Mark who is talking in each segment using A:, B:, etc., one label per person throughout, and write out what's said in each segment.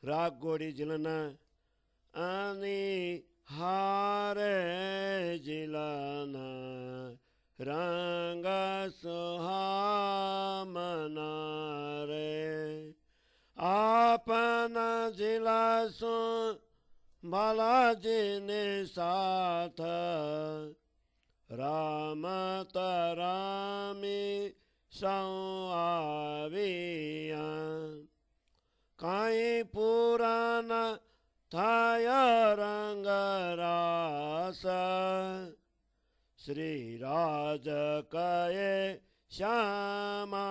A: रागोडी जिलना अनि हारे जिलना रंगा सुहामना रे अपना जिला सो बालाजी ने साथ राम तरामी संआविया काई पुराना थाया रंग रास श्री राज कये श्यामा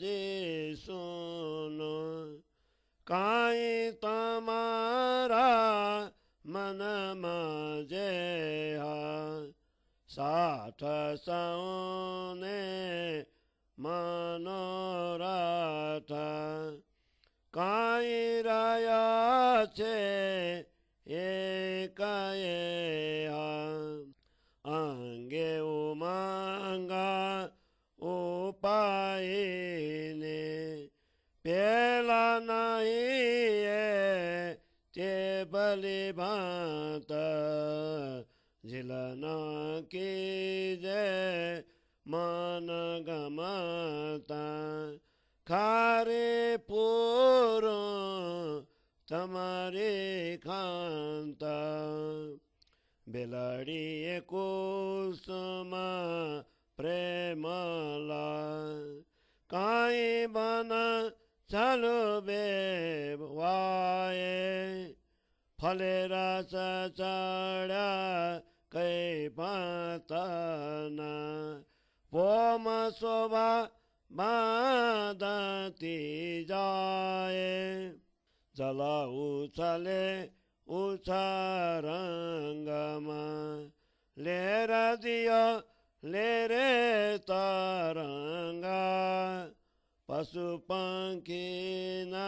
A: जी सुनो काई तमारा मन मजे साठ सौने मनोरथ काई राया छे एक अंगे उमंगा उपायने पेला नहीं ते बलि भात जिलना की जय मन गमता खारे पूरो तमारे खांता बेलड़ी कुसुम प्रेमला काई बना चलो बेवाए फले रस चढ़ा कई पातना पोम शोभा बांधती जाए जल उछले उछरंगमा लेर दियो लेरे तरंगा पशु पंखी न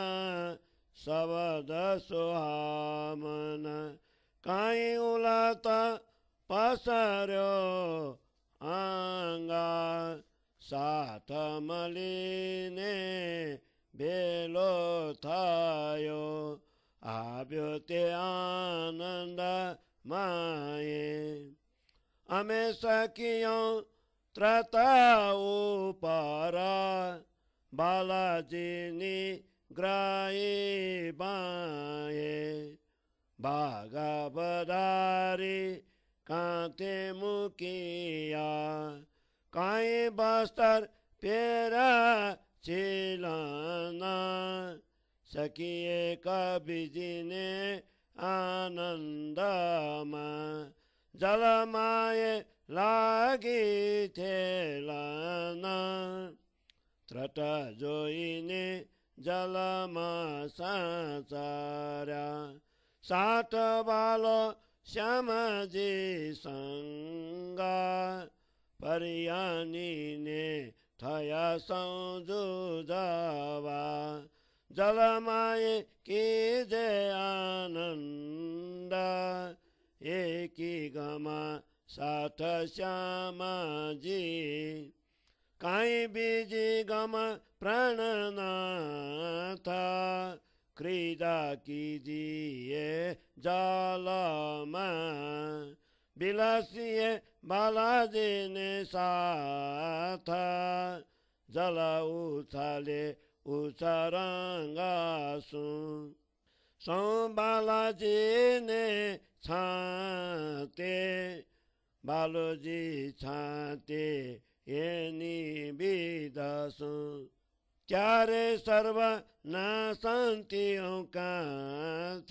A: शब्द सुहामन काई उलत पसर्यो आंगा साथ मलिने बेलो थायो आव्यो ते आनंद माये अमे सखियों त्रता उपरा बालाजी नी ग्राही बाये बागा बदारी कांते मुकिया काई बस्तर पेरा चिलाना सखिए कबिजी ने आनंदमा जलमाये लागी थेलाना त्रट जोईने जलमा संसारा साठ बालो श्यामजी संगा परियानी ने थया संजुजावा जलमाये की जय आनंद एकी गमा साठ श्यामा जी काई बीजी गमा प्राणनाथ क्रीड़ा कीजिए जलमा बिलासिए बालाजी ने साथ जल उछाले उछरंगासु सौ बालाजी ने छाते बालोजी छाते ये निबिदसु चारे सर्व नासंतियों का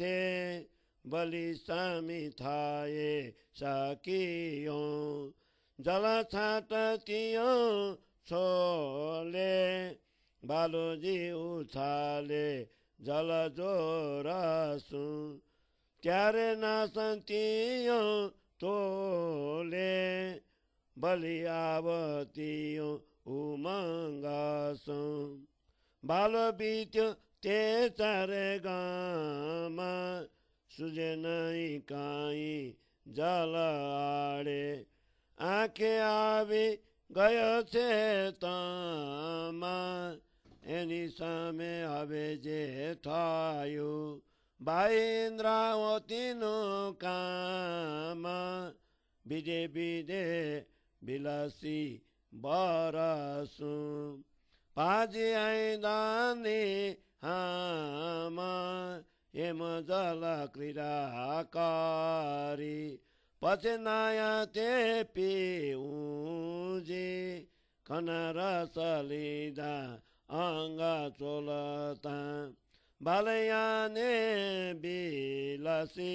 A: थे बलि सामी थाये सकियों जल छाटतियों छोले बालोजी उछाले जल जोरसु त्यारे नासंतियों तोले बलि आवतियों उमंगासु बाल बीत्यो ते चारे गामा सुजे नहीं काई जल आड़े आंखे आवी गयो छे तामा एनी सामे आवे जे थायो भाइ इन्द्रावतीनो काम बिदे बिदे बिलासी बरसु पाजी आइदानी हाम हेम जल क्रीडाकारी पछि नयाँ ते पिउजी खना रस लिँदा अङ्ग चोलता बालयाने बिलसी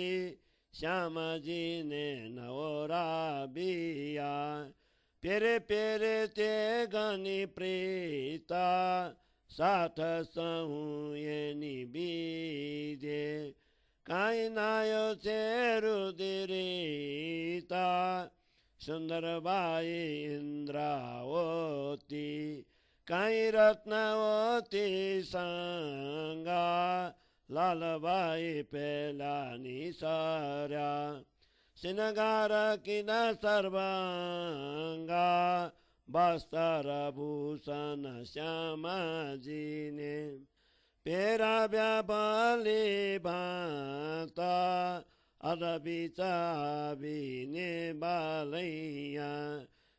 A: श्यामजी ने नवरा बिया पेरे पेरे ते गनी प्रीता साथ सहुएनी बिदे काई नायो चेरुदिरीता सुन्दर बाई इन्द्रावती काई रत्नावती सङ्गा लालबाई पेलानी सर्या सिनगार किन सर्वाङ्गा बस्तर भूषण श्यामाजीने पेरा व्यापली भाता अदबिचाबिने बालैया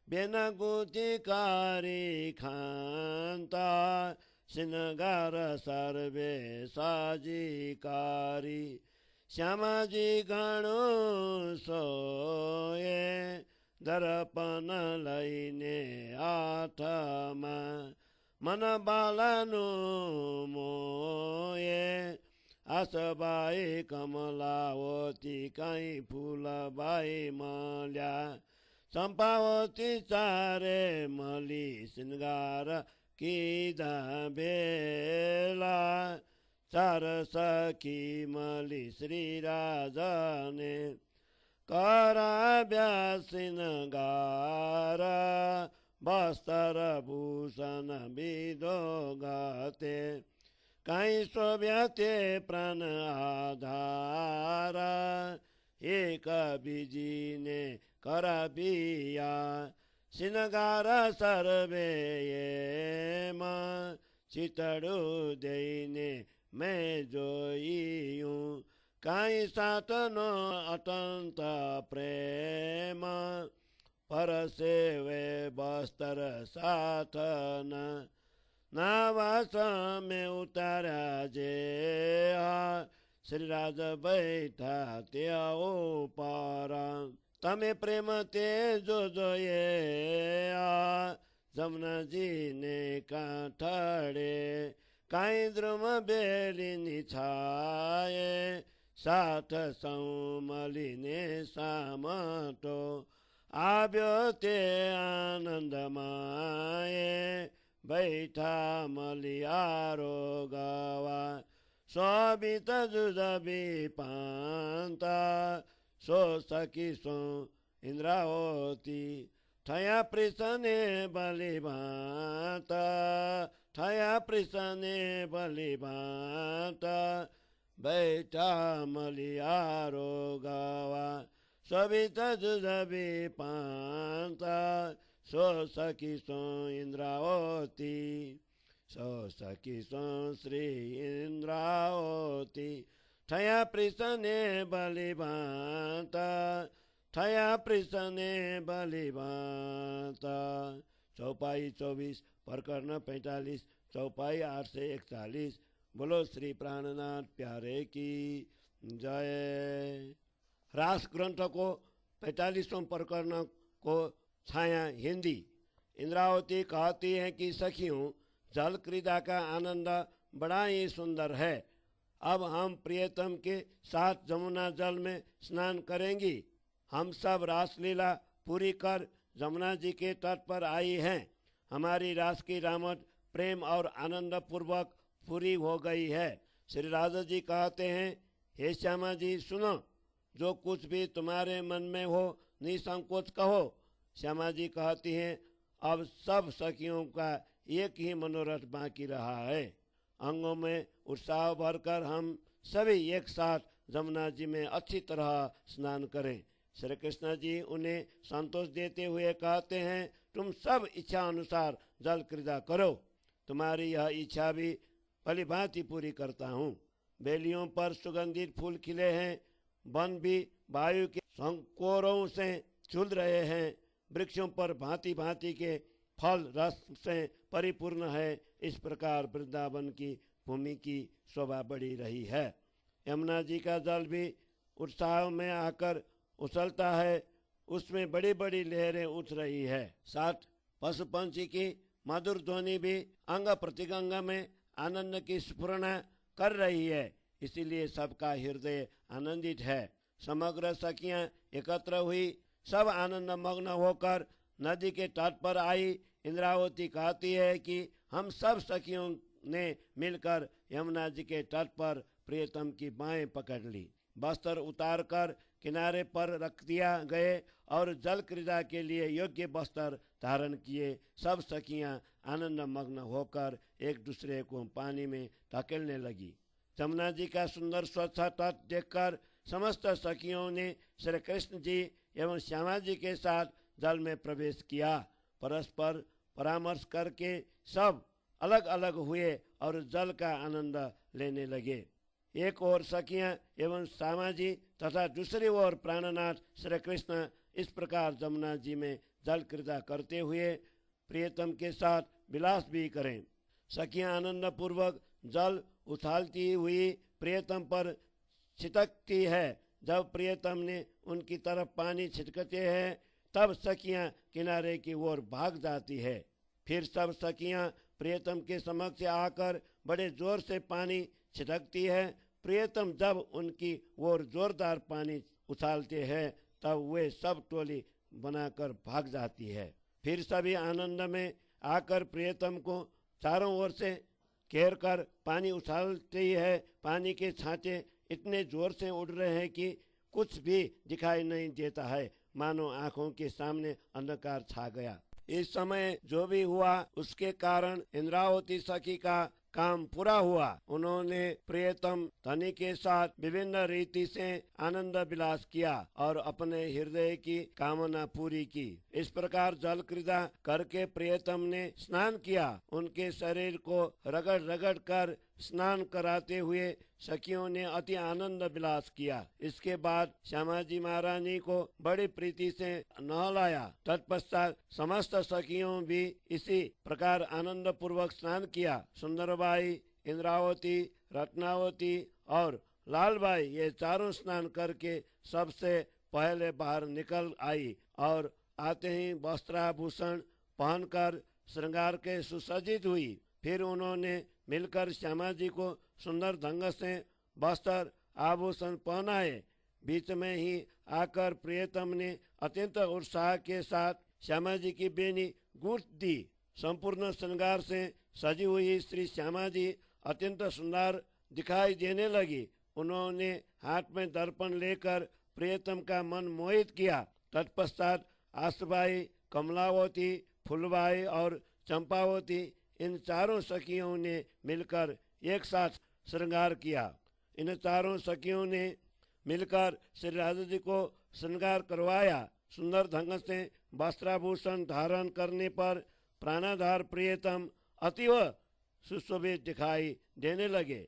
A: बेनगुतिकारी खान्ता सिनगार सर्वे साजिकारी श्यामाजी गणो सोए दर्पण लैने आठमा मन बालानु मोए आसबाई कमलावती काई फूलबाई मल्या चम्पावती चारे मली सिंगार किदा बेला चार सखी मली श्रीराजने करा ब्यासिनगार बस्तर भूषण विदो गते काई शोभ्यते प्राण आधार एक बिजिने करा बिया सिनगार सर्वे येमा चितडु देने मैं जोइयूं काई सातनो अतंत प्रेम परसेवे बस्तर साथन नावास में उतारा जे श्री राज बैठा त्याओ पारा तमे प्रेम ते जो जोये जमुना जी ने काठड़े काई द्रुम बेलिनी छाए साथ सौमली ने सामटो आब्यो ते आनंद माए बैठा मलियारो गवा सोबित जुजबी पांता सो सकी सो इंद्रावती ठया प्रिसने बलि भाता ठया प्रिसने बलि भाता बैठा मलियारो गवा सोबित जुजबी पांता सो सकी सो इंद्रावती सो सकी सो श्री इंद्रावती ठया प्रिसने बलि भाता ठया प्रिसने बलि भाता चौपाई 24 प्रकरण 45 चौपाई 841 बोलो श्री प्राणनाथ प्यारे की जय। रास ग्रंथ को 45वां प्रकरण को छाया हिंदी। इंद्रावती कहती है कि सखियों जल क्रीड़ा का आनंद बड़ा ही सुंदर है। अब हम प्रियतम के साथ जमुना जल में स्नान करेंगी। हम सब रासलीला पूरी कर जमुना जी के तट पर आई हैं। हमारी रास की रामट प्रेम और आनंद पूर्वक पूरी हो गई है। श्री राजा जी कहते हैं, हे श्यामा जी सुनो, जो कुछ भी तुम्हारे मन में हो निसंकोच कहो। श्यामा जी कहती हैं, अब सब सखियों का एक ही मनोरथ बाकी रहा है। अंगों में उत्साह भरकर हम सभी एक साथ जमुना जी में अच्छी तरह स्नान करें। श्री कृष्ण जी उन्हें संतोष देते हुए कहते हैं, तुम सब इच्छा अनुसार जल क्रीड़ा करो। तुम्हारी यह इच्छा भी भली भांति पूरी करता हूँ। बेलियों पर सुगंधित फूल खिले हैं, वन भी वायु के संकोरों से झूल रहे हैं, वृक्षों पर भांति भांति के फल रस से परिपूर्ण है। इस प्रकार वृंदावन की भूमि की शोभा बढ़ी रही है। यमुना जी का जल भी उत्साह में आकर उछलता है, उसमें बड़ी बड़ी लहरें उठ रही है। साथ पशु पंछी की मधुर ध्वनि भी अंग प्रत्यंग में आनंद की स्फुरना कर रही है, इसीलिए सबका हृदय आनंदित है। समग्र सखियां एकत्र हुई, सब आनंद मग्न होकर नदी के तट पर आई। इंद्रावती कहती है कि हम सब सखियों ने मिलकर यमुना जी के तट पर प्रियतम की बाहें पकड़ ली, वस्त्र उतार कर किनारे पर रख दिया गए और जल क्रीड़ा के लिए योग्य वस्त्र धारण किए। सब सखियां आनंद मग्न होकर एक दूसरे को पानी में धकेलने लगी। यमुना जी का सुंदर स्वच्छ तट देखकर समस्त सखियों ने श्री कृष्ण जी एवं श्यामा जी के साथ जल में प्रवेश किया। परस्पर परामर्श करके सब अलग अलग हुए और जल का आनंद लेने लगे। एक ओर सखियां एवं श्यामा जी तथा दूसरी ओर प्राणनाथ श्री कृष्ण इस प्रकार यमुना जी में जल क्रीड़ा करते हुए प्रियतम के साथ विलास भी करें। सखियां आनंद पूर्वक जल उछालती हुई प्रियतम पर छिटकती है। जब प्रियतम ने उनकी तरफ पानी छिटकते हैं तब सखियां किनारे की ओर भाग जाती है। फिर सब सखियां प्रियतम के समक्ष आकर बड़े जोर से पानी छिटकती है। प्रियतम जब उनकी ओर जोरदार पानी उछालते हैं तब वे सब टोली बनाकर भाग जाती है। फिर सभी आनंद में आकर प्रियतम को चारों ओर से घेर कर पानी उछालती है। पानी के छांटे इतने जोर से उड़ रहे हैं कि कुछ भी दिखाई नहीं देता है, मानो आंखों के सामने अंधकार छा गया। इस समय जो भी हुआ उसके कारण इंद्रावती सखी का काम पूरा हुआ। उन्होंने प्रियतम धनी के साथ विभिन्न रीति से आनंद विलास किया और अपने हृदय की कामना पूरी की। इस प्रकार जल क्रीड़ा करके प्रियतम ने स्नान किया। उनके शरीर को रगड़ रगड़ कर स्नान कराते हुए सखियों ने अति आनंद विलास किया। इसके बाद श्यामा जी महारानी को बड़ी प्रीति से नहलाया। तत्पश्चात समस्त सखियों भी इसी प्रकार आनंद पूर्वक स्नान किया। सुंदरबाई, इंद्रावती, रत्नावती और लालबाई ये चारों स्नान करके सबसे पहले बाहर निकल आई और आते ही वस्त्राभूषण पहनकर श्रृंगार के सुसज्जित हुई। फिर उन्होंने मिलकर श्यामा जी को सुंदर ढंग से वस्त्र आभूषण पहनाए। बीच में ही आकर प्रियतम ने अत्यंत उत्साह के साथ श्यामा जी की बेनी गूंथ दी। संपूर्ण श्रृंगार से सजी हुई श्री श्यामा जी अत्यंत सुंदर दिखाई देने लगी। उन्होंने हाथ में दर्पण लेकर प्रियतम का मन मोहित किया। तत्पश्चात आसबाई, कमलावती, फूलबाई और चंपावती इन चारों सखियों ने मिलकर एक साथ श्रृंगार किया। इन चारों सखियों ने मिलकर श्री राधा जी को श्रृंगार करवाया। सुंदर ढंग से वस्त्राभूषण धारण करने पर प्राणाधार प्रियतम अतीव सुशोभित दिखाई देने लगे।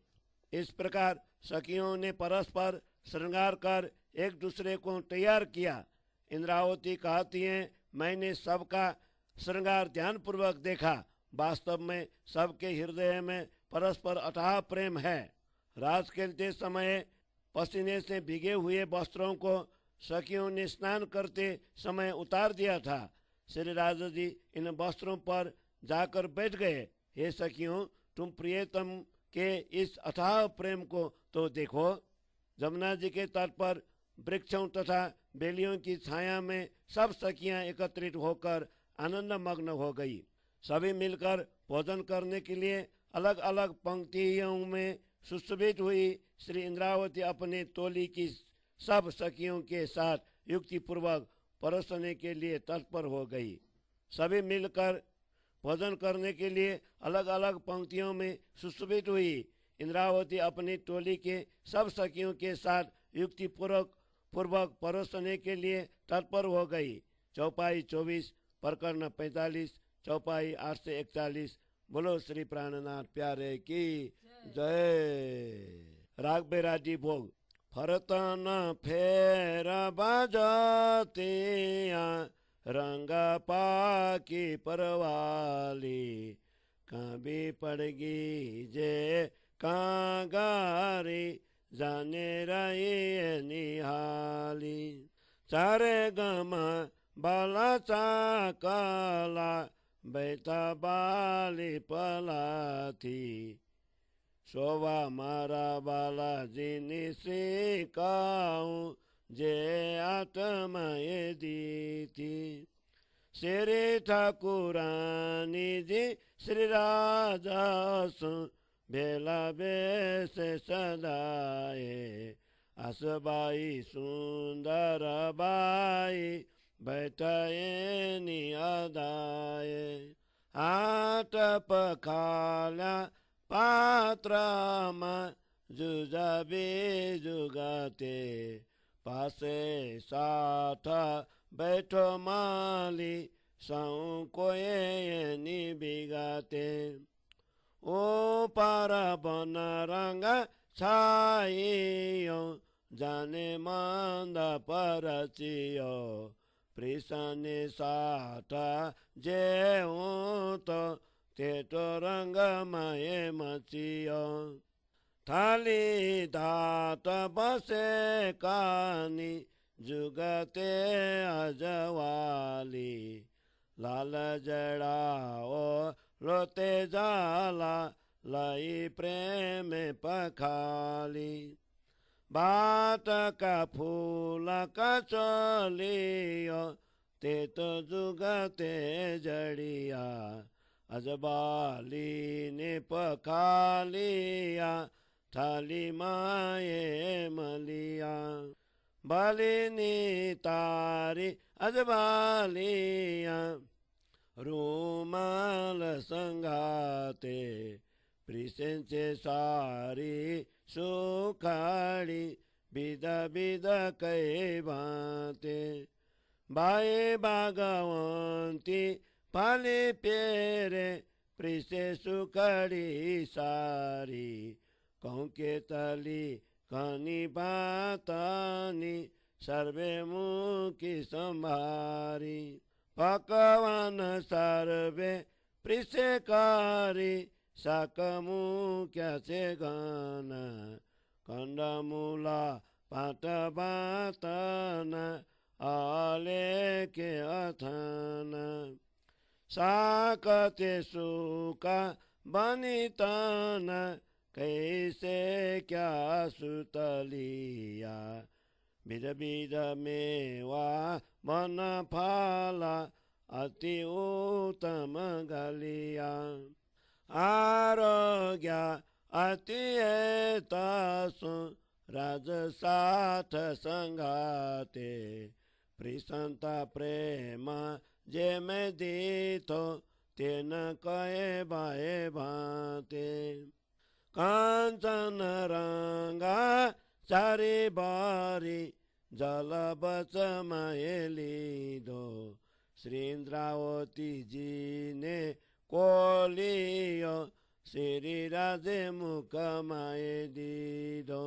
A: इस प्रकार सखियों ने परस्पर श्रृंगार कर एक दूसरे को तैयार किया। इंद्रावती कहती है, मैंने सबका श्रृंगार ध्यान पूर्वक देखा। वास्तव में सबके हृदय में परस्पर अथाह प्रेम है। रात खेलते समय पसीने से भीगे हुए वस्त्रों को सखियों ने स्नान करते समय उतार दिया था। श्री राजा जी इन वस्त्रों पर जाकर बैठ गए। हे सखियों, तुम प्रियतम के इस अथाह प्रेम को तो देखो। यमुना जी के तट पर वृक्षों तथा बेलियों की छाया में सब सखियां एकत्रित होकर आनंद मग्न हो गई। सभी मिलकर भोजन करने के लिए अलग अलग पंक्तियों में सुशोभित हुई। श्री इंद्रावती अपने टोली की सब सखियों के साथ युक्ति पूर्वक परोसने के लिए तत्पर हो गई। सभी मिलकर भोजन करने के लिए अलग अलग पंक्तियों में सुशोभित हुई। इंद्रावती अपनी टोली के सब सखियों के साथ युक्ति पूर्वक परोसने के लिए तत्पर हो गई। चौपाई 24, प्रकरण 45, चौपाई 8 से 41। बोलो श्री प्राणनाथ प्यारे की जय। राग बेराजी भोग फरतन फेर बाजतिया रंग पाकी परवाली काबी पड़गी जे कागारी जाने रही निहाली चारे गमा बाला चाकला बैता बाली पलाथी शोभा मारा बालाजीनी श्रीकाऊं जे आत्माए दी थी श्री ठाकुरानी जी श्री राजा सु बेला बेस सदाए असबाई सुंदर बाई बैठाए नियादाए आट पखाला पात्रमा जुजाबे जुगाते पासे साथ बैठो माली सौ कोये नि बिगाते ओ पारा बन रंग छाइयो जाने मंद परचियो प्रिसने साथ जे तो तेटो रंग माये मचियो थाली धात बसे कानी जुगते अजवाली लाल जड़ाओ रोते जाला लाई प्रेम पखाली बात का फूल का चलियो ते तो जुगते जड़िया अजबाली ने पखालिया थाली माये मलिया बालिनी तारी अजबालिया रूमाल संगाते प्रिसेंचे सारी सुखाड़ी बिदा बिदा कई बाते बाए बागवंती पाली पेरे प्रिसे सुखड़ी सारी कहूँ के तली कनी बातानी सर्वे मुखी संभारी पकवान सर्वे प्रिसे कारी साकमु क्या से गाना कंडमूला पाट बातना आले के अथाना साकते सुका बनिताना कैसे क्या सुतलिया बिद बिद मेवा मन फाला अति उत्तम गलिया आरोग्य अति तासु राजसाथ संगाते प्रिसंता प्रेम जे मैं दीतो तेन कहे बाए भाते कांचन रंगा चारी बारी जल बच मायली दो श्रीन्द्रावती जी ने कोलियो श्री राजे मुख माए दीदो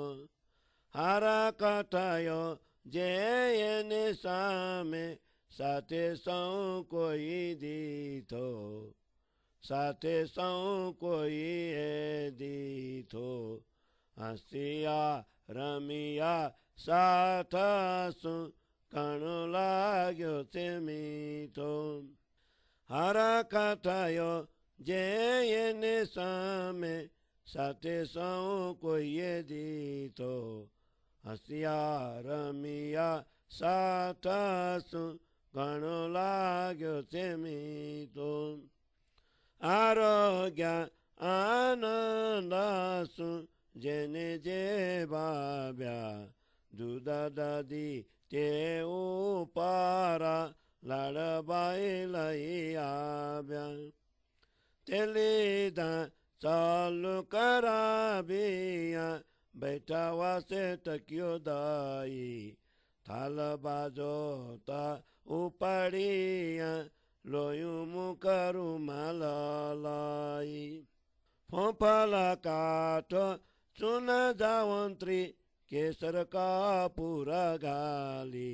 A: हारा कटायो जे सामे साथे सौ कोई दीथो साथे सौ कोई दीथो हसिया रमिया साथ सु कणु लाग्यो से मीठो हरा कटायो जे सामे साथे सौ कोई दीथो हसिया रमिया साथ सु कणु लाग्यो से मीठो आरोग्य आनंदासु जेने जे बाब्या दूधा दादी ते उपारा लाडबाई लई आब्या तेलीदा चालू कराबिया बैठा वासे टक्यो दाई थाल बाजोता उपड़िया लोयू मुकरु मालाई फोफला काठो चुन जावंत्री केसर कपूर घाली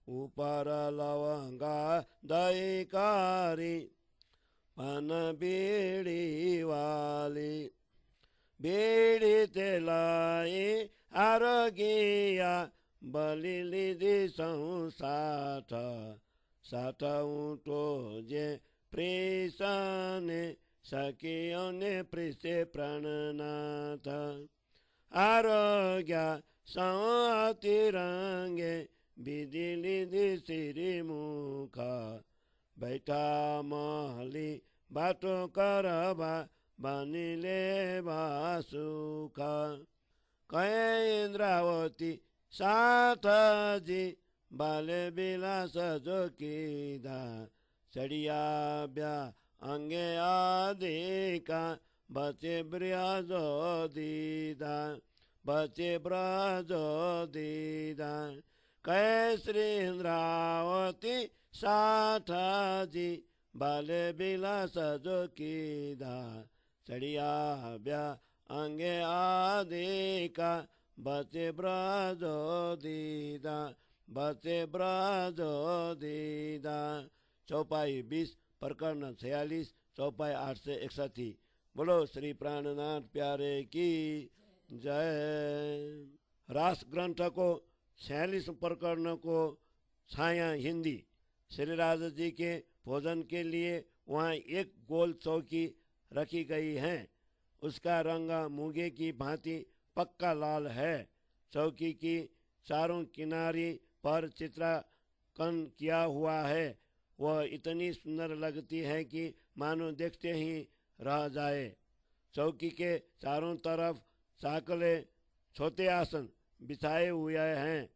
A: ऊपर लवंगा दहीकारी पान बीड़ी वाली बीड़ी तेलाई आरोगिया बलि लिदी साठ साठ ऊँटो जे प्रेसने सखियों ने प्रेसे प्राणनाथ आरोग्य तिरंगे विधि लिदी सिरी मुख बैठा महली बाटो करबा बनिले सुख कहे इंद्रावती साथ जी बाले बिलास जो कीदा चढ़िया ब्या अंगे आदिका बचे ब्रजो दीदा बचे ब्रजो दीदा कहे श्री इंद्रावती साथ जी बाले बिलास जो कीदा चढ़िया ब्या अंगे आदिका बचे ब्रजो दीदा बचे ब्रजो दीदा चौपाई 20 प्रकरण 46 चौपाई 861। बोलो श्री प्राणनाथ प्यारे की जय। रास ग्रंथ को 46 प्रकरण को छाया हिंदी। श्री राजा जी के भोजन के लिए वहाँ एक गोल चौकी रखी गई है। उसका रंग मूंगे की भांति पक्का लाल है। चौकी की चारों किनारी पर चित्रांकन किया हुआ है। वह इतनी सुंदर लगती है कि मानो देखते ही रह जाए। चौकी के चारों तरफ साकले छोटे आसन बिछाए हुए हैं।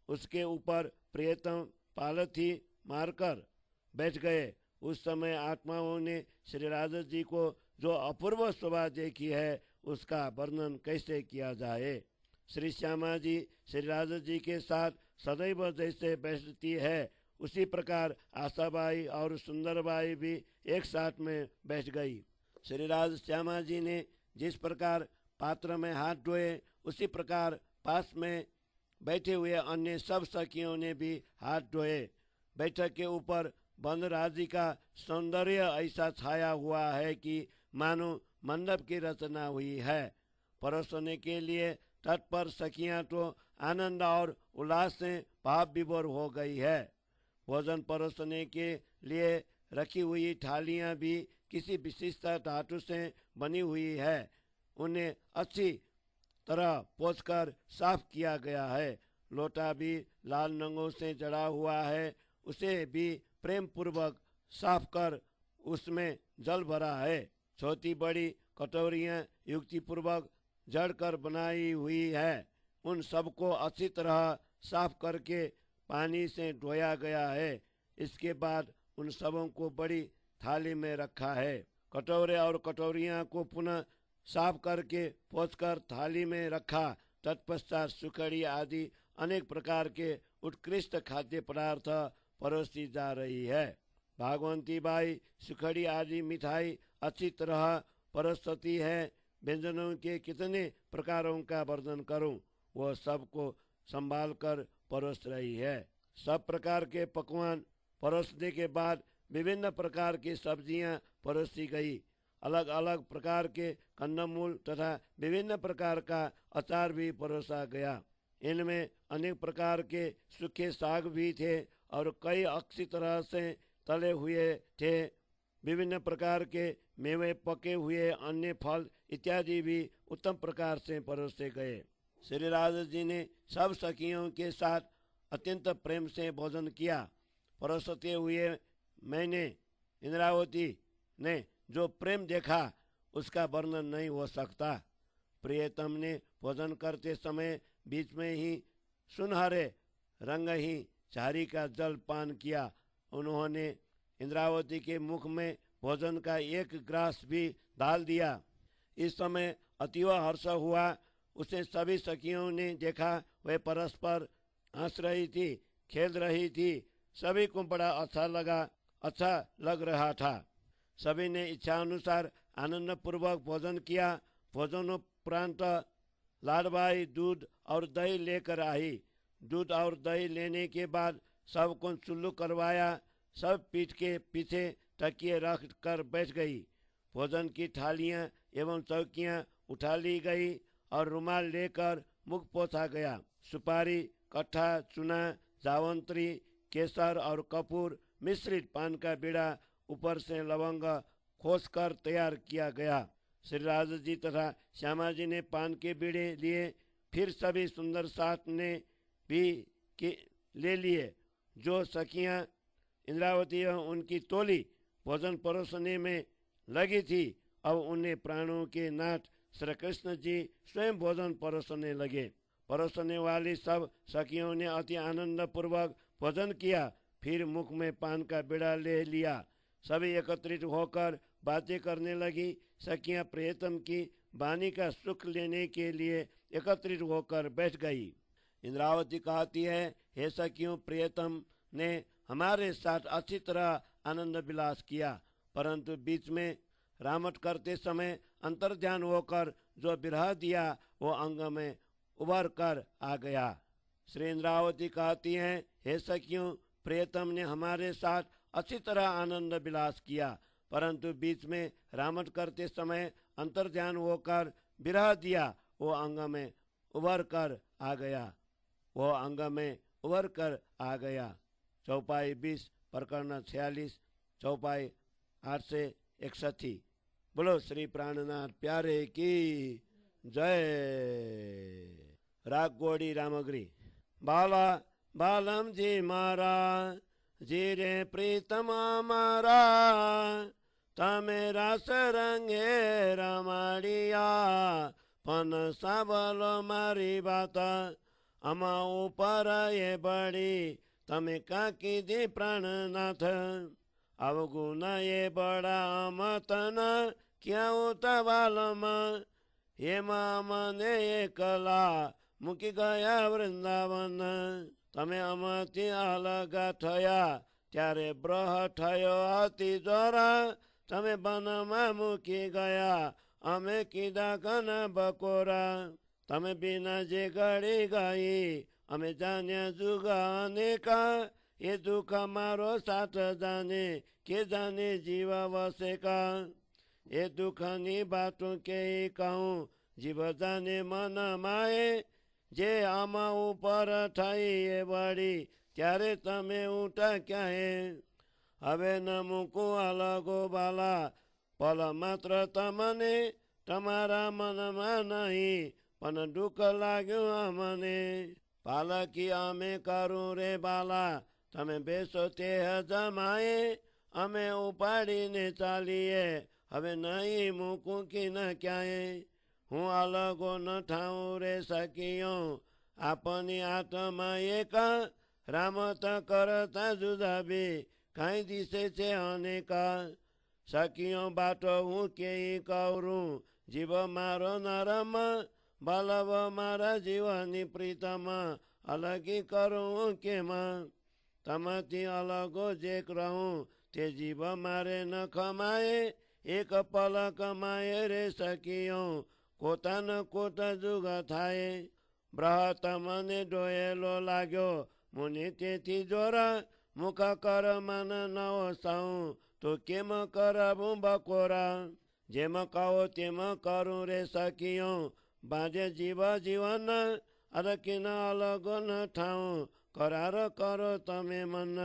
A: उसके ऊपर प्रियतम पालथी मारकर बैठ गए। उस समय आत्माओं ने श्री राजा जी को जो अपूर्व शोभा देखी है उसका वर्णन कैसे किया जाए। श्री श्यामा जी श्री राजा जी के साथ सदैव जैसे बैठती है उसी प्रकार आशाबाई और सुंदरबाई भी एक साथ में बैठ गई। श्री राज श्यामा जी ने जिस प्रकार पात्र में हाथ धोए उसी प्रकार पास में बैठे हुए अन्य सब सखियों ने भी हाथ धोए। बैठक के ऊपर वनराजी का सौंदर्य ऐसा छाया हुआ है कि मानो मंडप की रचना हुई है। परोसने के लिए तत्पर सखियां तो आनंद और उल्लास से भाव विभोर हो गई है। भोजन परोसने के लिए रखी हुई थालियां भी किसी विशिष्ट धातु से बनी हुई है। उन्हें अच्छी तरह पोंछकर साफ किया गया है। लोटा भी लाल नंगों से जड़ा हुआ है। उसे भी प्रेम पूर्वक साफ कर उसमें जल भरा है। छोटी बड़ी कटोरियां युक्ति पूर्वक जड़कर बनाई हुई है। उन सबको अच्छी तरह साफ करके पानी से धोया गया है। इसके बाद उन सबों को बड़ी थाली में रखा है। कटोरे और कटोरियां को पुनः साफ करके पोंछकर थाली में रखा। तत्पश्चात सुखड़ी आदि अनेक प्रकार के उत्कृष्ट खाद्य पदार्थ परोसी जा रही है। भागवंती बाई सुखड़ी आदि मिठाई अच्छी तरह परोसती है। व्यंजनों के कितने प्रकारों का वर्णन करूं, वह सबको संभाल कर परोस रही है। सब प्रकार के पकवान परोसने के बाद विभिन्न प्रकार की सब्जियां परोसी गई। अलग अलग प्रकार के कंदमूल तथा विभिन्न प्रकार का अचार भी परोसा गया। इनमें अनेक प्रकार के सूखे साग भी थे और कई अच्छी तरह से तले हुए थे। विभिन्न प्रकार के मेवे, पके हुए अन्य फल इत्यादि भी उत्तम प्रकार से परोसे गए। श्री राजा जी ने सब सखियों के साथ अत्यंत प्रेम से भोजन किया। परोसते हुए मैंने इंद्रावती ने जो प्रेम देखा उसका वर्णन नहीं हो सकता। प्रियतम ने भोजन करते समय बीच में ही सुनहरे रंग ही झारी का जल पान किया। उन्होंने इंद्रावती के मुख में भोजन का एक ग्रास भी डाल दिया। इस समय अतीव हर्ष हुआ। उसे सभी सखियों ने देखा। वह परस्पर हंस रही थी, खेल रही थी। सभी को बड़ा अच्छा लग रहा था। सभी ने इच्छा अनुसार आनंद पूर्वक भोजन किया। भोजनोपरांत लाडबाई दूध और दही लेकर आई। दूध और दही लेने के बाद सबको चुल्लू करवाया। सब पीठ के पीछे तकिए रख कर बैठ गई। भोजन की थालियां एवं चौकियां उठा ली गई और रुमाल लेकर मुख पोछा गया। सुपारी, कट्ठा, चूना, जावंत्री, केसर और कपूर मिश्रित पान का बीड़ा ऊपर से लवंग खोसकर तैयार किया गया। श्री राज जी तथा श्यामा जी ने पान के बीड़े लिए। फिर सभी सुंदर साथ ने भी ले लिए। जो सखियां इंद्रावती एवं उनकी टोली भोजन परोसने में लगी थी, अब उन्हें प्राणों के नाथ श्री कृष्ण जी स्वयं भोजन परोसने लगे। परोसने वाली सब सखियों ने अति आनंद पूर्वक भोजन किया। फिर मुख में पान का बीड़ा ले लिया। सभी एकत्रित होकर बातें करने लगी। सखियां प्रियतम की वाणी का सुख लेने के लिए एकत्रित होकर बैठ गई। इंद्रावती कहती है, हे सखियों, प्रियतम ने हमारे साथ अच्छी तरह आनंद विलास किया, परंतु बीच में रामट करते समय अंतर्ध्यान होकर जो विरह दिया वो अंग में उभर कर आ गया। श्री इंद्रावती कहती हैं, हे सखियों, प्रियतम ने हमारे साथ अच्छी तरह आनंद विलास किया, परंतु बीच में रामट करते समय अंतर्ध्यान होकर विरह दिया वो अंग में उभर कर आ गया। वो अंग में उभर कर आ गया। चौपाई 20 प्रकरण 46 चौपाई 8 से 61। बोलो श्री प्राणनाथ प्यारे की जय। राग गोड़ी रामगिरी। बाला बालम जी मारा जी रे प्रीतम मारा तमे रास रंगे रमाड़िया पन साबलो मारी बाता अमा ऊपर ये बड़ी तमे का कीधी प्राणनाथ अवगुण ये बड़ा मतन क्या उतवालम ये मामने ये कला मुकी गया वृंदावन तमे अमती अलग थया त्यारे ब्रह थयो अति जोरा तमे बनमा मुकी गया अमे कीदा कन बकोरा तमे बिना जे गड़ी गई अमे जाने जुगाने का ये दुख मारो साथ जाने के जाने जीव वसे का ये दुखनी बातों के ही कहूँ जीव जाने मन माए जे आमा ऊपर थाई ये बड़ी त्यारे तमे उठा क्या है हवे न मुकु अलगो बाला पल मात्र तमने तमारा मन में नहीं पन दुख लाग्यो अमने पालकी अमे करूँ रे बाला तमे बेसो ते जमाए अमे उपाड़ी ने चालिए हवे नहीं मुकु की न क्याए हूँ अलगो न ठाऊँ रे सकियो अपनी आत्मा एक रामत करता जुदा भी कहीं दिसे छे अनेका सकियो बाटो हूँ के करूँ जीव मारो नरम बलव मारा जीवनी प्रीतम अलगी करूँ के माँ तमती अलगो जे रहूँ ते जीव मारे न खमाए एक पल कमाए रे सकियो कोता न कोता जुग थाए ब्रहत मने डोएलो लाग्यो मुनि तेथी जोरा मुख कर मन नओ साऊ तो केम करबू बकोरा जेम कहो तेम करूँ रे सकियो बाजे जीव जीवन अर किन अलगो न ठाऊँ करार करो तमे मन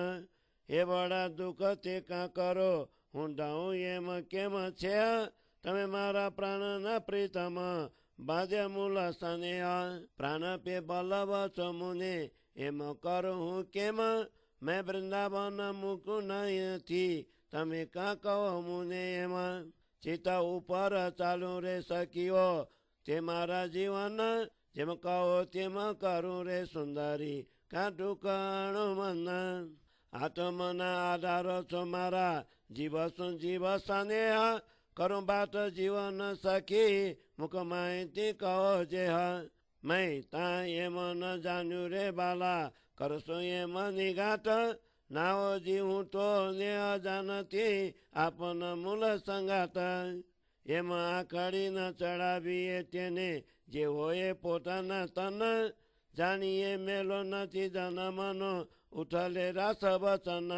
A: हे बड़ा दुख ते का करो हूँ डाऊँ एम केम छे तमे मारा प्राण न प्रीतम बाजे मूल सनेहा प्राण पे बलव मुने एम करो हूँ केम मैं वृंदावन मुकु नहीं थी तमे का कहो मुने एम चिता ऊपर चालू रे सकियो ते मारा जीवन जेम कहो तेम करूँ रे सुंदरी का दुकाणो मन आत्मना आधार छो मारा जीव सुन जीव सनेहा करूँ बात जीवन सखी मुख माइती कहो जे मैं ता ये मन जानू रे बाला करसो ये मनी घाट नाओ जीव तो ने जानती आपन मूल संगात एम आखड़ी न चढ़ावी तेने જે હોય પોતાના તન જાણીએ મેલો નથી જન્મનો ઉઠલે રાસ વચન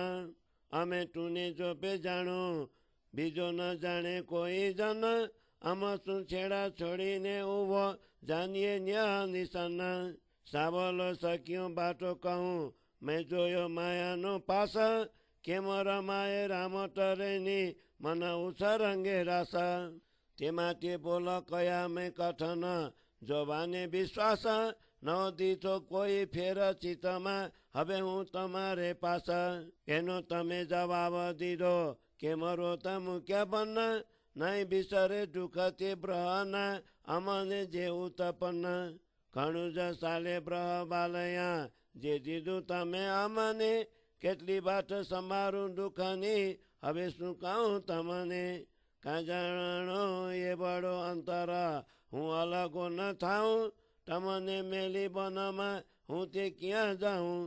A: અમે તુને જો બે જાણું બીજો ન જાણે કોઈ જન આમાં શું છેડા છોડીને ઉભો જાણીએ ન્યા નિશાન સાવલો સખ્યો બાટો કહું મેં જોયો માયાનો પાસ કેમ રમાય રામ તરેની મન ઉછરંગે રાસ તેમાંથી બોલો કયા મેં કથન જોવાને વિશ્વાસ ન દીધો કોઈ ફેર ચિત્તમાં હવે હું તમારે પાસ એનો તમે જવાબ દીધો કે મરો તમ ક્યાં બન નહીં બિસરે દુઃખ તે બ્રહના અમને જેવું તપન ઘણું જ સાલે બ્રહ બાલયા જે દીધું તમે અમને કેટલી વાત સમારું દુઃખની હવે શું કહું તમને કાં જાણો એ બડો અંતર હું અલગો ન થાઉં તમને મેલી બનમાં હું તે ક્યાં જાઉં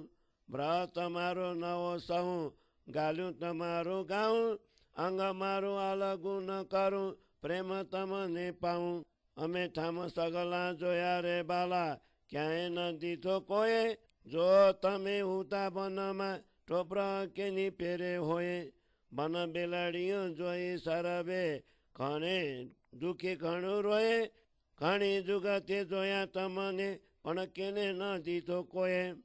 A: બ્રહ તમારો નવો સહું ગાલ્યું તમારું ગાઉં અંગ મારું અલગું ન કરું પ્રેમ તમને પાઉં અમે ઠામ સગલા જોયા રે બાલા ક્યાંય ન દીધો કોઈ જો તમે ઉતા બનમાં ટોપર કેની પેરે હોય બન બેલાડીઓ જોઈ સરબે ઘણે દુઃખી ઘણું રોય ઘણી જુગતે જોયા તમને પણ કેને ન દીધો કોઈ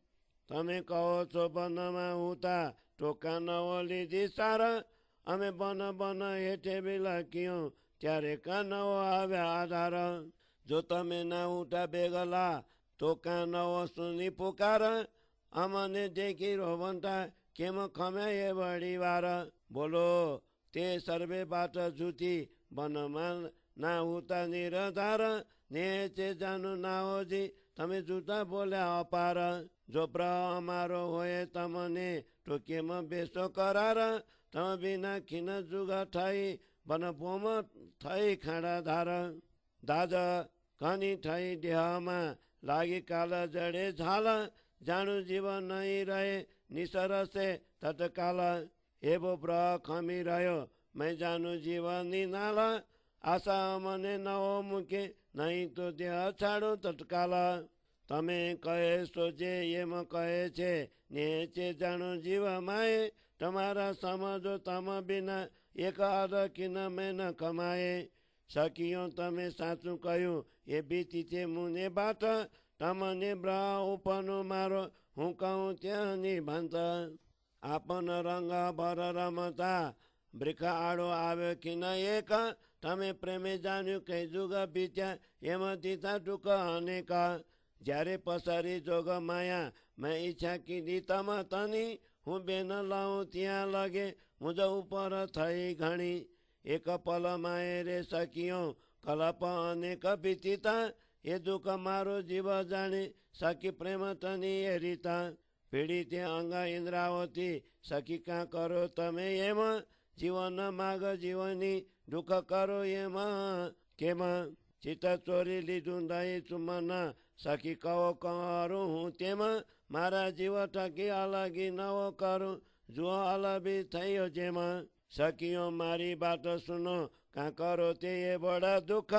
A: તમે કહો છો બનમાં ઉતા ટોકા નવો લીધી સારા અમે બન હેઠે બિલાક્યું ત્યારે કાં નવો આવ્યા આધાર જો તમે ના ઉઠા બેગલા તો કાં નવો સુની પુકાર અમને દેખી રોવંતા કેમ ખમે એ વળી વાર બોલો તે સર્વે બાટ જૂઠી બનમાં ના ઉતા નિરધાર ને તે જાનું ના હોજી તમે જૂઠા બોલ્યા અપાર જો પ્ર અમારો હોય તમને તો કેમ બેસો કરાર તમે વિના ખીન જુગા થઈ બન ભોમ થઈ ખાડા ધાર દાજ ઘણી થઈ દેહમાં લાગી કાલ જડે ઝાલ જાણું જીવન નહીં રહે નિસરસે તત્કાલ એવો બ્રહ ખમી રહ્યો મેં જાણું જીવનની નાલ આશા મને નવો મૂકે નહીં તો દેહ છાડું તત્કાલ તમે કહે છો જે એમ કહે છે ને છે જાણું જીવ માએ તમારા સમજો તમ બિના એક અરકીન મેં ન કમાએ સખીઓ તમે સાચું કહ્યું એ બીતી છે મુને બાટ તમને બ્રહ ઉપરનો મારો હું કહું ત્યાંની ભાંત આપન રંગ ભર રમતા બ્રિખ આડો આવ્યો કે ન એક તમે પ્રેમે જાણ્યું કઈ જુગ બીત્યા એમ દીધા ટૂંક અનેક જ્યારે પસારી જોગ માયા મેં ઈચ્છા કીધી તમ તની હું બેન લાવું ત્યાં લાગે મુજ ઉપર થઈ ઘણી એક પલ માએ રે સખીઓ કલપ અનેક ભીતીતા એ દુઃખ મારો જીવ જાણે સખી પ્રેમ તની એ રીતા પીડી તે અંગ ઇન્દ્રાવતી સખી કાં કરો તમે એમ જીવન માગ જીવની દુઃખ કરો એમાં કેમ ચિત્ત ચોરી લીધું દઈ ચુમન સખી કહો કરું હું તેમાં મારા જીવ ટકી અલગી નવો કરું જુઓ અલબી થયો જેમાં સખીઓ મારી બાત સુનો કાં કરો તે એ બડા દુઃખ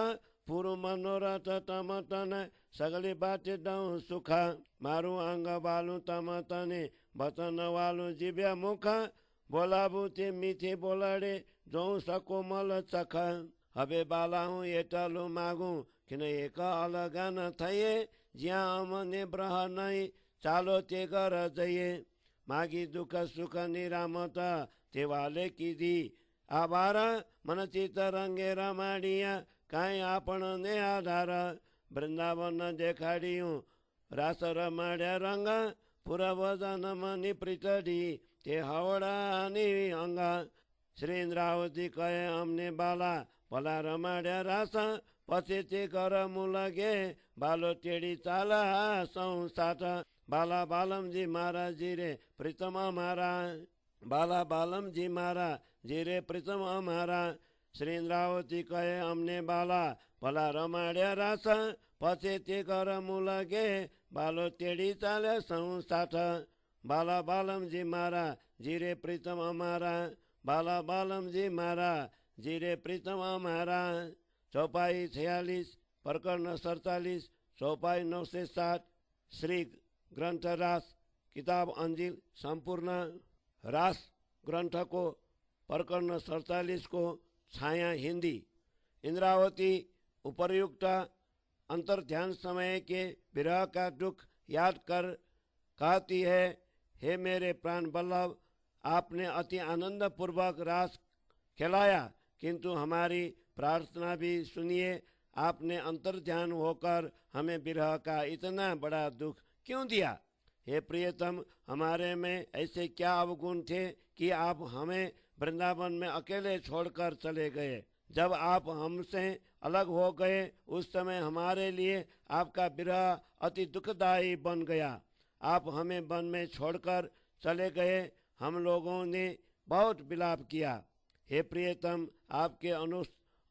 A: પૂરું મનોરથ તમ તને સગળી બાતે દઉં સુખા મારું અંગ વાલું તમ તને બતન વાલું જીવ્યા મુખા બોલાવું તે મીઠી બોલાડે જોઉં સકો મલ ચખા હવે બાલા હું એટલું માગું કે એક અલગા ન થઈએ જ્યાં અમને બ્રહ નહીં ચાલો તે ઘર જઈએ માગી દુઃખ સુખ નિરામત તે વાલે કીધી આભાર મન ચિત્ત રંગે રમાડિયા કાંઈ આપણને આધાર વૃંદાવન દેખાડ્યું રાસ રમાડ્યા રંગ પુરવદન મની પ્રીતડી તે હવડાની અંગા શ્રી ઇન્દ્રાવતી કહે અમને બાલા ભલા રમાડ્યા રાસ પછી તે કર મુલગે બાલો તેડી ચાલા સૌ સાથ બાલા બાલમજી મહારાજી રે પ્રીતમ અમારા બાલા બાલમજી મારા જીરે પ્રીતમ અમારા શ્રી ઇન્દ્રાવતી કહે અમને બાલા ભલા રમાડ્યા રાસ પછી તે કર મુલગે બાલો તેડી ચાલે સૌ સાથ બાલા બાલમજી મારા જીરે પ્રીતમ અમારા બાલા બાલમજી મારા જીરે પ્રીતમ અમારા ચોપાઈ 46 प्रकरण 47 चौपाई 9 से 7, श्री ग्रंथ रास किताब अंजिल संपूर्ण रास ग्रंथ को प्रकरण 47 को छाया हिंदी। इंद्रावती उपर्युक्त अंतर ध्यान समय के विरह का दुख याद कर कहती है, हे मेरे प्राण वल्लभ, आपने अति आनंद पूर्वक रास खिलाया, किंतु हमारी प्रार्थना भी सुनिए। आपने अंतर ध्यान होकर हमें विरह का इतना बड़ा दुख क्यों दिया? हे प्रियतम, हमारे में ऐसे क्या अवगुण थे कि आप हमें वृंदावन में अकेले छोड़कर चले गए? जब आप हमसे अलग हो गए उस समय हमारे लिए आपका विरह अति दुखदायी बन गया। आप हमें वन में छोड़कर चले गए। हम लोगों ने बहुत विलाप किया। हे प्रियतम, आपके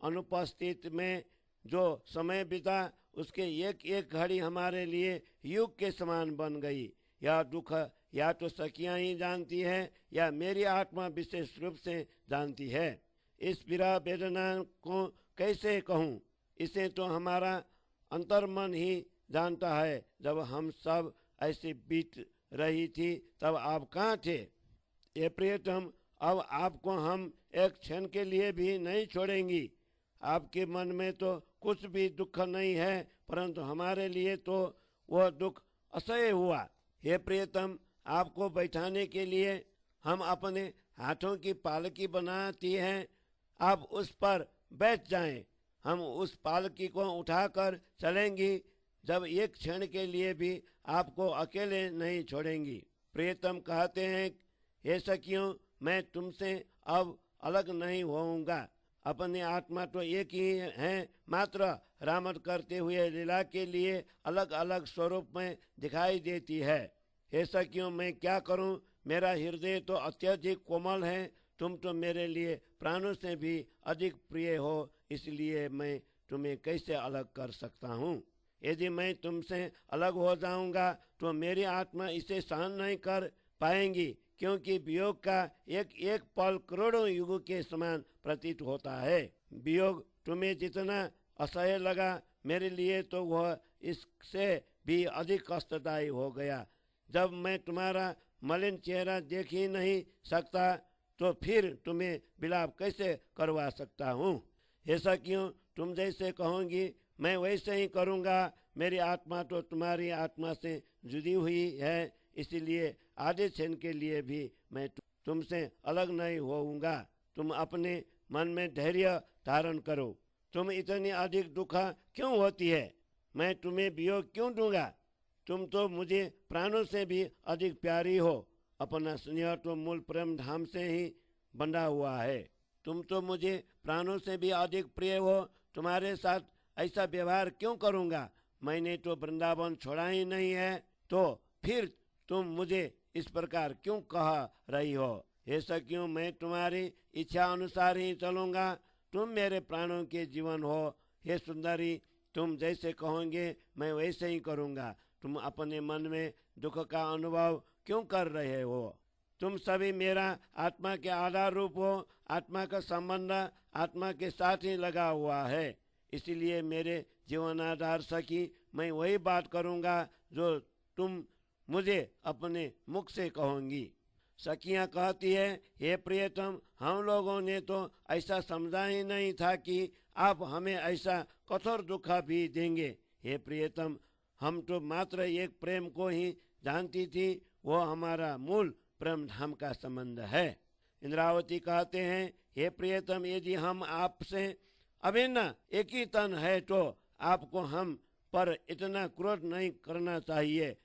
A: अनुपस्थित में जो समय बीता उसके एक एक घड़ी हमारे लिए युग के समान बन गई। यह दुख या तो सखियां ही जानती है या मेरी आत्मा विशेष रूप से जानती है। इस विरह वेदना को कैसे कहूँ? इसे तो हमारा अंतर्मन ही जानता है। जब हम सब ऐसी बीत रही थी तब आप कहाँ थे? ये प्रियतम, अब आपको हम एक क्षण के लिए भी नहीं छोड़ेंगी। आपके मन में तो कुछ भी दुख नहीं है, परंतु हमारे लिए तो वह दुख असह्य हुआ। हे प्रियतम, आपको बैठाने के लिए हम अपने हाथों की पालकी बनाती हैं। आप उस पर बैठ जाएं। हम उस पालकी को उठाकर चलेंगी। जब एक क्षण के लिए भी आपको अकेले नहीं छोड़ेंगी। प्रियतम कहते हैं, हे सखियों, मैं तुमसे अब अलग नहीं होऊंगा। अपनी आत्मा तो एक ही है, मात्र रामत करते हुए लीला के लिए अलग अलग स्वरूप में दिखाई देती है। हे सखियों, मैं क्या करूं? मेरा हृदय तो अत्यधिक कोमल है। तुम तो मेरे लिए प्राणों से भी अधिक प्रिय हो, इसलिए मैं तुम्हें कैसे अलग कर सकता हूँ? यदि मैं तुमसे अलग हो जाऊंगा तो मेरी आत्मा इसे सहन नहीं कर पाएंगी, क्योंकि वियोग का एक एक पल करोड़ों युगों के समान प्रतीत होता है। वियोग तुम्हें जितना असह्य लगा, मेरे लिए तो वह इससे भी अधिक कष्टदायी हो गया। जब मैं तुम्हारा मलिन चेहरा देख ही नहीं सकता तो फिर तुम्हें विलाप कैसे करवा सकता हूँ? ऐसा क्यों? तुम जैसे कहोगी मैं वैसे ही करूँगा। मेरी आत्मा तो तुम्हारी आत्मा से जुड़ी हुई है, इसलिए आधे क्षण के लिए भी मैं तुमसे अलग नहीं होऊंगा। तुम अपने मन में धैर्य धारण करो। तुम इतनी अधिक दुख क्यों होती है? मैं तुम्हें वियोग क्यों दूंगा? तुम तो मुझे प्राणों से भी अधिक प्यारी हो। अपना स्नेह तो मूल प्रेम धाम से ही बंधा हुआ है। तुम तो मुझे प्राणों से भी अधिक प्रिय हो। तुम्हारे साथ ऐसा व्यवहार क्यों करूँगा? मैंने तो वृंदावन छोड़ा ही नहीं है, तो फिर तुम मुझे इस प्रकार क्यों कह रही हो? हे सखियों, मैं तुम्हारी इच्छा अनुसार ही चलूँगा। तुम मेरे प्राणों के जीवन हो। हे सुंदरी, तुम जैसे कहोगे मैं वैसे ही करूँगा। तुम अपने मन में दुख का अनुभव क्यों कर रहे हो? तुम सभी मेरा आत्मा के आधार रूप हो। आत्मा का संबंध आत्मा के साथ ही लगा हुआ है। इसलिए मेरे जीवनाधार सखी, मैं वही बात करूँगा जो तुम मुझे अपने मुख से कहोगी। सखियाँ कहती है, हे प्रियतम, हम लोगों ने तो ऐसा समझा ही नहीं था कि आप हमें ऐसा कठोर दुख भी देंगे। हे प्रियतम, हम तो मात्र एक प्रेम को ही जानती थी। वो हमारा मूल प्रेम धाम का संबंध है। इंद्रावती कहते हैं, हे प्रियतम, यदि हम आपसे अभिन्न एक ही तन है तो आपको हम पर इतना क्रोध नहीं करना चाहिए।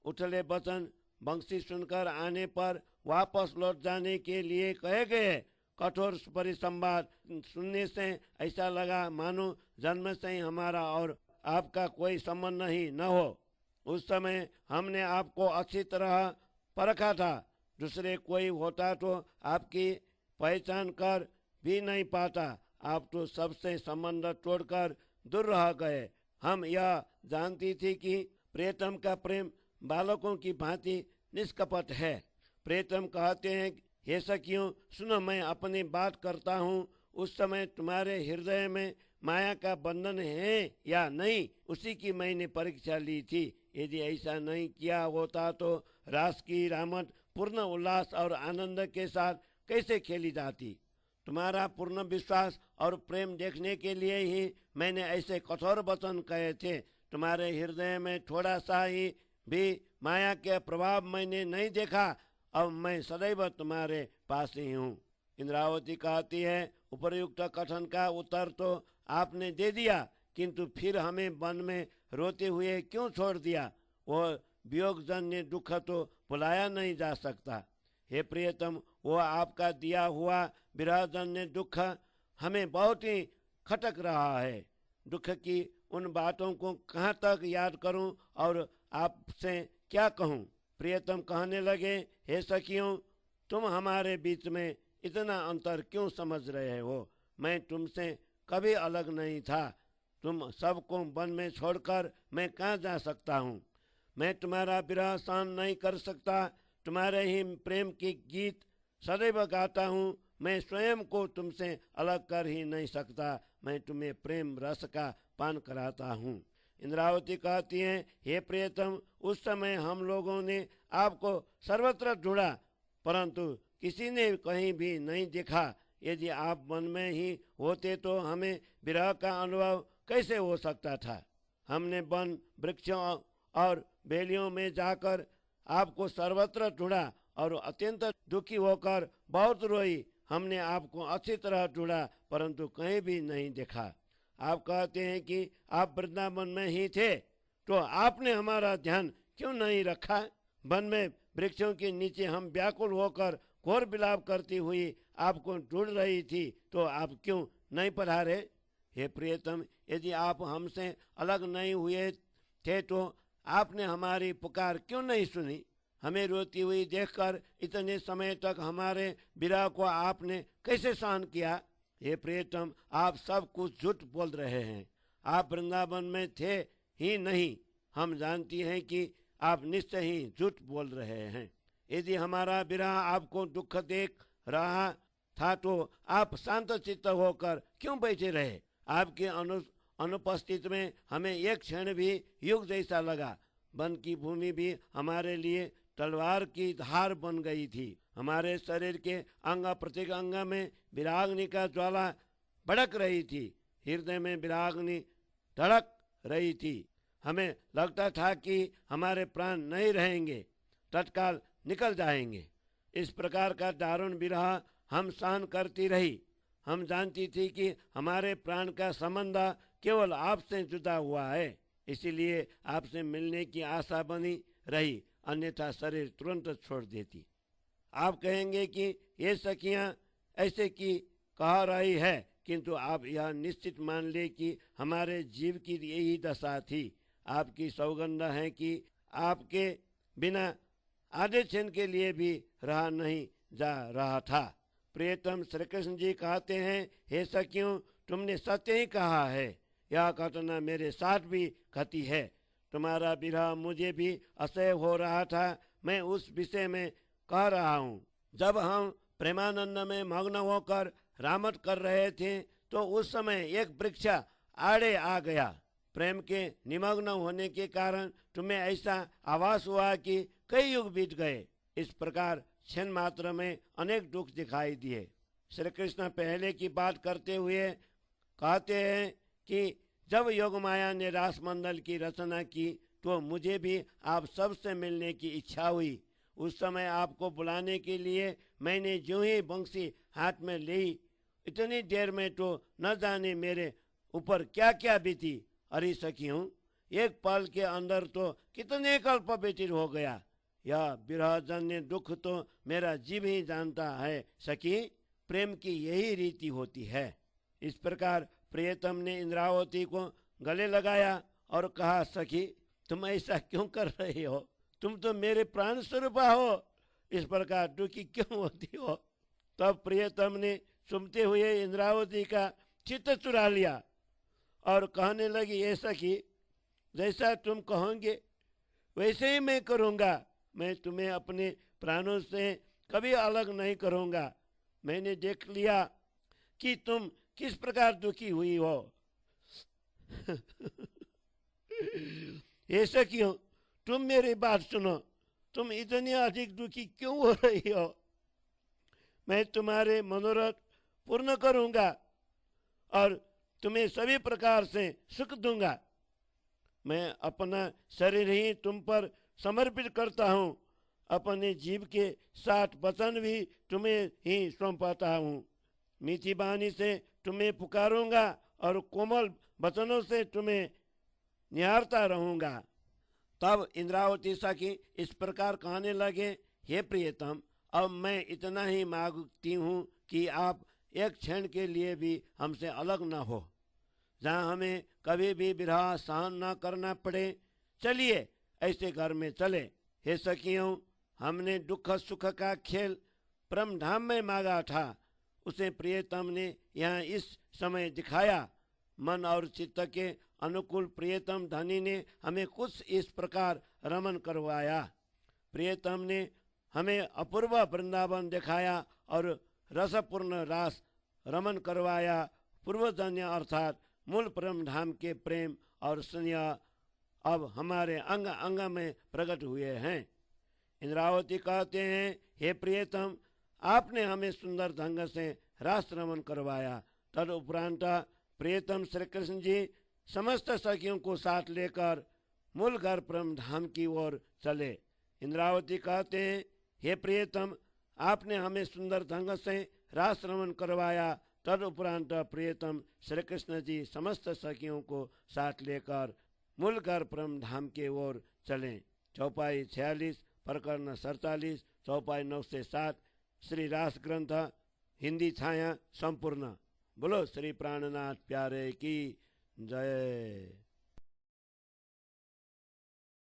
A: उथले वचन बंसी सुनकर आने पर वापस लौट जाने के लिए कहे गए। कठोर परिसंवाद सुनने से ऐसा लगा मानो जन्म से ही हमारा और आपका कोई संबंध ही न हो। उस समय हमने आपको अच्छी तरह परखा था। दूसरे कोई होता तो आपकी पहचान कर भी नहीं पाता। आप तो सबसे संबंध तोड़कर दूर रह गए। हम यह जानती थी कि प्रियतम का प्रेम बालकों की भांति निष्कपट है। प्रियतम कहते हैं, हे सखियों, सुनो, मैं अपनी बात करता हूँ। उस समय तुम्हारे हृदय में माया का बंधन है या नहीं, उसी की मैंने परीक्षा ली थी। यदि ऐसा नहीं किया होता तो रास की रामत पूर्ण उल्लास और आनंद के साथ कैसे खेली जाती। तुम्हारा पूर्ण विश्वास और प्रेम देखने के लिए ही मैंने ऐसे कठोर वचन कहे थे। तुम्हारे हृदय में थोड़ा सा ही भी माया के प्रभाव मैंने नहीं देखा। अब मैं सदैव तुम्हारे पास ही हूँ। इंद्रावती कहती है, उपयुक्त कथन का उत्तर तो आपने दे दिया, किंतु फिर हमें वन में रोते हुए क्यों छोड़ दिया। वो वियोगजन्य दुख तो भुलाया नहीं जा सकता। हे प्रियतम, वो आपका दिया हुआ विरहजन्य दुख हमें बहुत ही खटक रहा है। दुख की उन बातों को कहाँ तक याद करूं और आपसे क्या कहूं। प्रियतम कहने लगे, हे सखियों, तुम हमारे बीच में इतना अंतर क्यों समझ रहे हो। मैं तुमसे कभी अलग नहीं था। तुम सबको वन में छोड़कर मैं कहाँ जा सकता हूँ। मैं तुम्हारा विरह सहन नहीं कर सकता। तुम्हारे ही प्रेम की गीत सदैव गाता हूँ। मैं स्वयं को तुमसे अलग कर ही नहीं सकता। मैं तुम्हें प्रेम रस का पान कराता हूँ। इंद्रावती कहती है, हे प्रियतम, उस समय हम लोगों ने आपको सर्वत्र ढूंढा, परंतु किसी ने कहीं भी नहीं देखा। यदि आप वन में ही होते तो हमें विरह का अनुभव कैसे हो सकता था। हमने वन वृक्षों और बेलियों में जाकर आपको सर्वत्र ढूंढा और अत्यंत दुखी होकर बहुत रोई। हमने आपको अच्छी तरह ढूंढा, परंतु कहीं भी नहीं देखा। आप कहते हैं कि आप वृंदावन में ही थे, तो आपने हमारा ध्यान क्यों नहीं रखा। वन में वृक्षों के नीचे हम व्याकुल होकर घोर विलाप करती हुई आपको ढूंढ रही थी, तो आप क्यों नहीं पधारे। हे प्रियतम, यदि आप हमसे अलग नहीं हुए थे तो आपने हमारी पुकार क्यों नहीं सुनी। हमें रोती हुई देखकर इतने समय तक हमारे विरह को आपने कैसे सहन किया। हे प्रियतम, आप सब कुछ झूठ बोल रहे हैं। आप वृंदावन में थे ही नहीं। हम जानती हैं कि आप निश्चय ही झूठ बोल रहे हैं। यदि हमारा विरह आपको दुख देख रहा था तो आप शांत चित्त होकर क्यों बैठे रहे। आपके अनुपस्थित में हमें एक क्षण भी युग जैसा लगा। वन की भूमि भी हमारे लिए तलवार की धार बन गई थी। हमारे शरीर के अंग प्रत्येक अंग में विराग्नि का ज्वाला भड़क रही थी। हृदय में विराग्नि धड़क रही थी। हमें लगता था कि हमारे प्राण नहीं रहेंगे, तत्काल निकल जाएंगे। इस प्रकार का दारुण विरह हम सहन करती रही। हम जानती थी कि हमारे प्राण का संबंध केवल आपसे जुदा हुआ है, इसीलिए आपसे मिलने की आशा बनी रही, अन्यथा शरीर तुरंत छोड़ देती। आप कहेंगे कि ये सखियां ऐसे की कह रही है, किंतु आप यह निश्चित मान ले कि हमारे जीव की यही दशा थी। आपकी सौगंध है कि आपके बिना आधे क्षण के लिए भी रहा नहीं जा रहा था। प्रियतम श्री कृष्ण जी कहते हैं, हे सखियों, तुमने सत्य ही कहा है। यह घटना मेरे साथ भी घटी है। तुम्हारा विरह मुझे भी असह्य हो रहा था। मैं उस विषय में कह रहा हूँ। जब हम प्रेमानंद में मग्न होकर रामत कर रहे थे तो उस समय एक वृक्ष आड़े आ गया। प्रेम के निमग्न होने के कारण तुम्हें ऐसा आभास हुआ कि कई युग बीत गए। इस प्रकार क्षण मात्र में अनेक दुख दिखाई दिए। श्री कृष्ण पहले की बात करते हुए कहते हैं कि जब योग माया ने रास मंडल की रचना की तो मुझे भी आप सबसे मिलने की इच्छा हुई। उस समय आपको बुलाने के लिए मैंने जो ही बंसी हाथ में ली, इतनी देर में तो न जाने मेरे ऊपर क्या क्या बीती। अरे सखियों, एक पल के अंदर तो कितने कल्प व्यतीत हो गया। यह विरहजन्य दुख तो मेरा जीव ही जानता है। सखी, प्रेम की यही रीति होती है। इस प्रकार प्रियतम ने इंद्रावती को गले लगाया और कहा, सखी, तुम ऐसा क्यों कर रही हो। तुम तो मेरे प्राण स्वरूपा हो, इस प्रकार दुखी क्यों होती हो। तब प्रियतम ने सुनते हुए इंद्रावती का चित्त चुरा लिया और कहने लगी, ये सखी, जैसा तुम कहोगे वैसे ही मैं करूँगा। मैं तुम्हें अपने प्राणों से कभी अलग नहीं करूँगा। मैंने देख लिया कि तुम किस प्रकार दुखी हुई हो। ऐसा क्यों? तुम मेरी बात सुनो, तुम इतनी अधिक दुखी क्यों हो रही हो? मैं तुम्हारे मनोरथ पूर्ण करूंगा और तुम्हें सभी प्रकार से सुख दूंगा। मैं अपना शरीर ही तुम पर समर्पित करता हूँ, अपने जीव के 60 वचन भी तुम्हें ही सौंपता हूँ। मीठी वाणी से तुम्हें पुकारूंगा और कोमल वचनों से तुम्हें निहारता रहूंगा। तब इंद्रावती सखी इस प्रकार कहने लगे, हे प्रियतम, अब मैं इतना ही मांगती हूँ कि आप एक क्षण के लिए भी हमसे अलग न हो, जहाँ हमें कभी भी विरह सहन न करना पड़े। चलिए ऐसे घर में चले। हे सखियों, हमने दुख सुख का खेल परम धाम में मांगा था, उसे प्रियतम ने यहाँ इस समय दिखाया। मन और चित्त के अनुकूल प्रियतम धनी ने हमें कुछ इस प्रकार रमन करवाया। प्रियतम ने हमें अपूर्व वृंदावन दिखाया और रसपूर्ण रास रमन करवाया। पूर्वजन्य अर्थात मूल परम धाम के प्रेम और स्नेह अब हमारे अंग अंग में प्रकट हुए हैं। इंद्रावती कहते हैं, हे प्रियतम, आपने हमें सुंदर ढंग से रास रमन करवाया। तदुपरांत प्रियतम श्री कृष्ण जी समस्त सखियों को साथ लेकर मूल घर परम धाम की ओर चले। इंद्रावती कहते हैं, हे प्रियतम, आपने हमें सुंदर ढंग से रास रमन करवाया। तदुपरांत प्रियतम श्री कृष्ण जी समस्त सखियों को साथ लेकर मूल घर परम धाम के ओर चले। चौपाई 46, प्रकरण 47, चौपाई 9 से 7। श्री रास ग्रंथ हिंदी छाया संपूर्ण। बोलो श्री प्राणनाथ प्यारे की जय।